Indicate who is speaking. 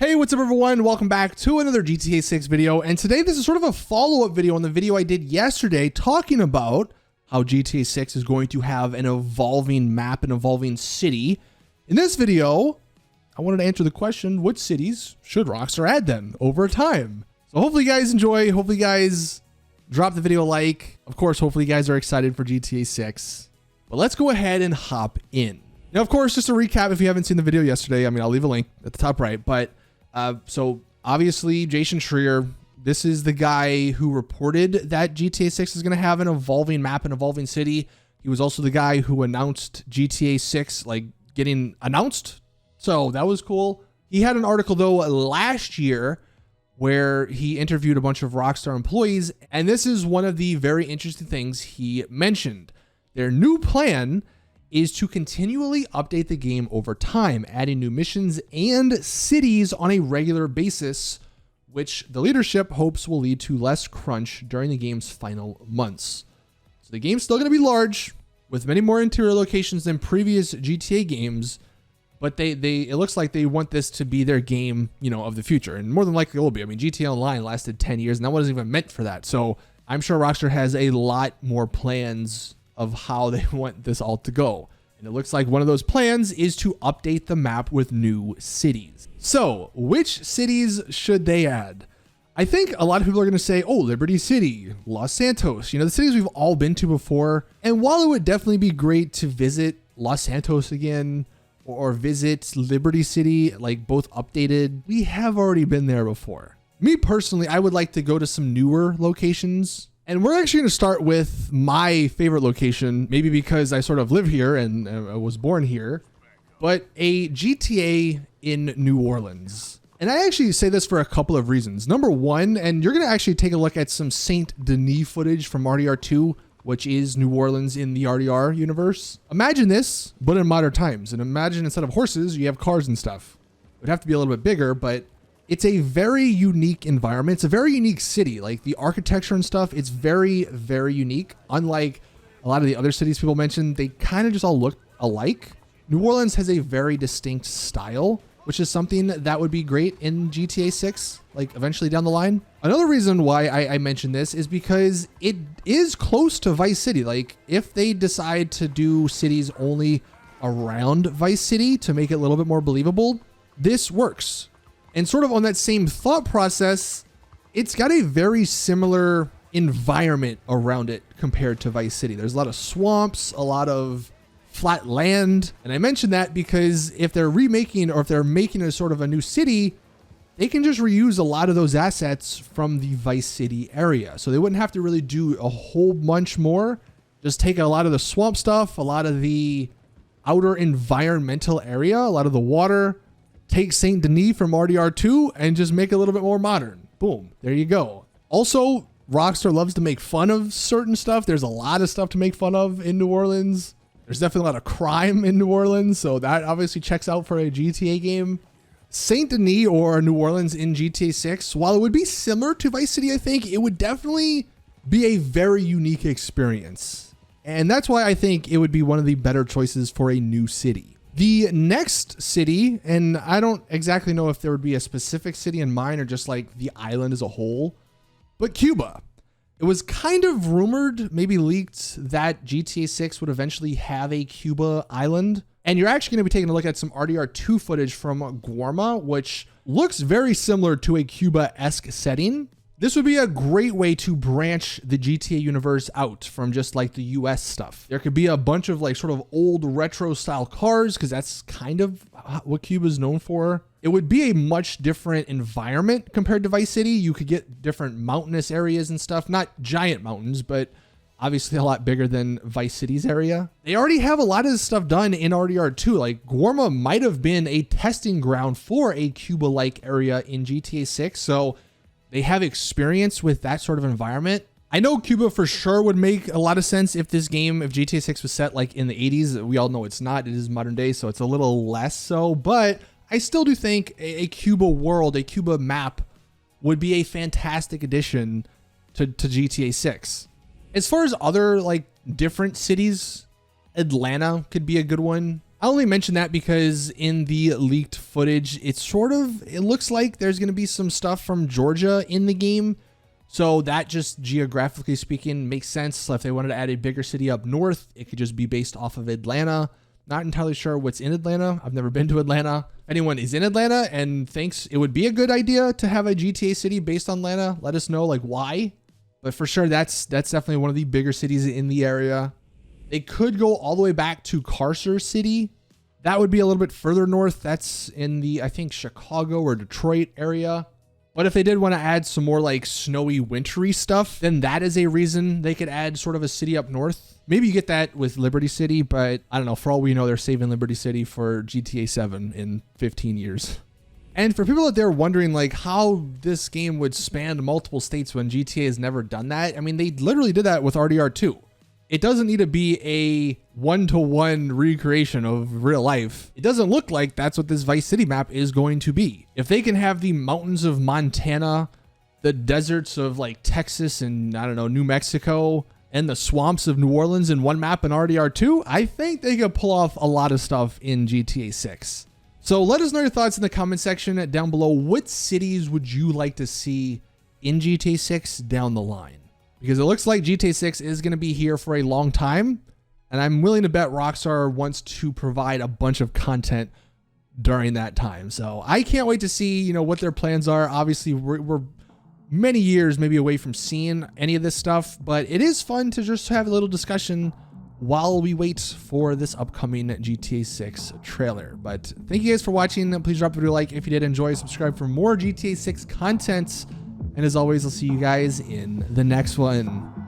Speaker 1: Hey, what's up everyone? Welcome back to another GTA 6 video. And today this is sort of a follow-up video on the video I did yesterday talking about how GTA 6 is going to have an evolving map, an evolving city. In this video, I wanted to answer the question, which cities should Rockstar add then over time? So hopefully you guys enjoy, hopefully you guys drop the video a like. Of course, hopefully you guys are excited for GTA 6. But let's go ahead and hop in. Now, of course, just to recap, if you haven't seen the video yesterday, I'll leave a link at the top right, but so obviously Jason Schreier, this is the guy who reported that GTA 6 is going to have an evolving map, an evolving city. He was also the guy who announced GTA 6, like getting announced. So that was cool. He had an article though last year where he interviewed a bunch of Rockstar employees. And this is one of the very interesting things he mentioned. Their new plan is to continually update the game over time, adding new missions and cities on a regular basis, which the leadership hopes will lead to less crunch during the game's final months. So the game's still going to be large, with many more interior locations than previous GTA games, but it looks like they want this to be their game, of the future, and more than likely it will be. GTA Online lasted 10 years, and that wasn't even meant for that. So I'm sure Rockstar has a lot more plans of how they want this all to go. And it looks like one of those plans is to update the map with new cities. So which cities should they add? I think a lot of people are going to say, oh, Liberty City, Los Santos, the cities we've all been to before. And while it would definitely be great to visit Los Santos again or visit Liberty City, like both updated, we have already been there before. Me personally, I would like to go to some newer locations. And we're actually going to start with my favorite location, maybe because I sort of live here and I was born here, but a GTA in New Orleans. And I actually say this for a couple of reasons. Number one, and you're going to actually take a look at some Saint Denis footage from RDR2, which is New Orleans in the RDR universe. Imagine this, but in modern times. And imagine instead of horses, you have cars and stuff. It would have to be a little bit bigger, but it's a very unique environment. It's a very unique city. Like the architecture and stuff, it's very, very unique. Unlike a lot of the other cities people mentioned, they kind of just all look alike. New Orleans has a very distinct style, which is something that would be great in GTA 6, like eventually down the line. Another reason why I mentioned this is because it is close to Vice City. Like if they decide to do cities only around Vice City to make it a little bit more believable, this works. And sort of on that same thought process, it's got a very similar environment around it compared to Vice City. There's a lot of swamps, a lot of flat land. And I mentioned that because if they're remaking or if they're making a sort of a new city, they can just reuse a lot of those assets from the Vice City area. So they wouldn't have to really do a whole bunch more. Just take a lot of the swamp stuff, a lot of the outer environmental area, a lot of the water. Take Saint Denis from RDR2 and just make it a little bit more modern. Boom, there you go. Also, Rockstar loves to make fun of certain stuff. There's a lot of stuff to make fun of in New Orleans. There's definitely a lot of crime in New Orleans, so that obviously checks out for a GTA game. Saint Denis or New Orleans in GTA 6, while it would be similar to Vice City, I think, it would definitely be a very unique experience. And that's why I think it would be one of the better choices for a new city. The next city, and I don't exactly know if there would be a specific city in mind or just like the island as a whole, but Cuba. It was kind of rumored, maybe leaked, that GTA 6 would eventually have a Cuba island. And you're actually going to be taking a look at some RDR2 footage from Guarma, which looks very similar to a Cuba-esque setting. This would be a great way to branch the GTA universe out from just like the US stuff. There could be a bunch of like sort of old retro style cars because that's kind of what Cuba is known for. It would be a much different environment compared to Vice City. You could get different mountainous areas and stuff, not giant mountains, but obviously a lot bigger than Vice City's area. They already have a lot of this stuff done in RDR2. Like Guarma might have been a testing ground for a Cuba-like area in GTA 6. So they have experience with that sort of environment. I know Cuba for sure would make a lot of sense if this game, if GTA 6 was set like in the 80s. We all know it's not. It is modern day, so it's a little less so. But I still do think a Cuba world, a Cuba map would be a fantastic addition to GTA 6. As far as other like different cities, Atlanta could be a good one. I only mention that because in the leaked footage, it looks like there's going to be some stuff from Georgia in the game. So that just geographically speaking makes sense. So if they wanted to add a bigger city up north, it could just be based off of Atlanta. Not entirely sure what's in Atlanta. I've never been to Atlanta. If anyone is in Atlanta and thinks it would be a good idea to have a GTA city based on Atlanta, let us know like why. But for sure, that's definitely one of the bigger cities in the area. They could go all the way back to Carcer City. That would be a little bit further north. That's in the, I think, Chicago or Detroit area. But if they did want to add some more like snowy, wintry stuff, then that is a reason they could add sort of a city up north. Maybe you get that with Liberty City, but I don't know. For all we know, they're saving Liberty City for GTA 7 in 15 years. And for people out there wondering like how this game would span multiple states when GTA has never done that, I mean, they literally did that with RDR2. It doesn't need to be a one-to-one recreation of real life. It doesn't look like that's what this Vice City map is going to be. If they can have the mountains of Montana, the deserts of like Texas and I don't know, New Mexico, and the swamps of New Orleans in one map in RDR2, I think they could pull off a lot of stuff in GTA 6. So let us know your thoughts in the comment section down below. What cities would you like to see in GTA 6 down the line? Because it looks like GTA 6 is going to be here for a long time. And I'm willing to bet Rockstar wants to provide a bunch of content during that time. So I can't wait to see, you know, what their plans are. Obviously, we're many years maybe away from seeing any of this stuff, but it is fun to just have a little discussion while we wait for this upcoming GTA 6 trailer. But thank you guys for watching. Please drop a video like if you did enjoy, subscribe for more GTA 6 content. And as always, I'll see you guys in the next one.